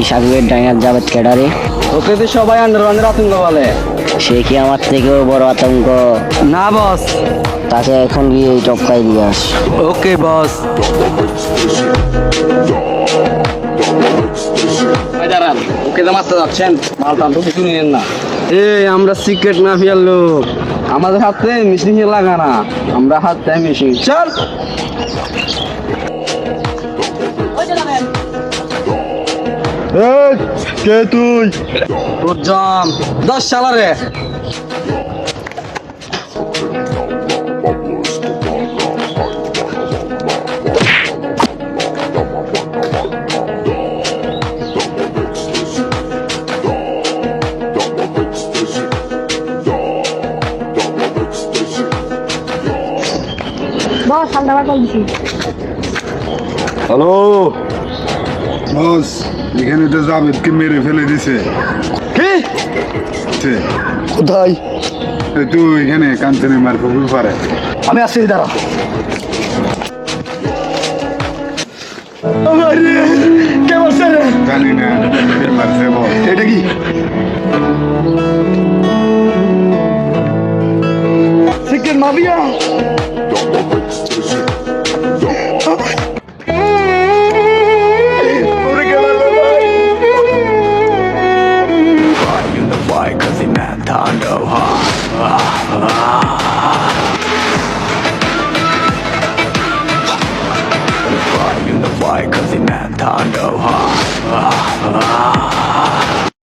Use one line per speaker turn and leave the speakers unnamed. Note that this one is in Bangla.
সাকিবের ডাইনার জাভেদ ক্যাডারে।
ওকে তো সবাই আন্ডারওয়ানের আতঙ্ক বলে।
সে কি আমার থেকেও বড় আতঙ্ক?
না বস।
তাকে এখন গিয়ে এই টপকাই দিয়ে আস।
ওকে বস। দাঁড়ান, ওকে তো মারতে যাচ্ছেন, মালটা তো কিছু নিলেন না। আমরা সিক্রেট মাফিয়ার লোক, আমাদের হাতে মেশিন লাগা না, আমরা হাতে মেশিন। চল
কে তুই?
তোর জাম 10 সালারে।
বস হালদার কল দিছি।
হ্যালো বস, এখানে তো জাভেদকে মেরে ফেলে দিছে।
কি?
কোথায়? তুই এখানে কাঞ্চনে মার পুকুর পারে।
আমি আসছি, দাঁড়া। কে বলছে রে?
জানি না কে মারছে বল।
এটা কি? Secret mafia.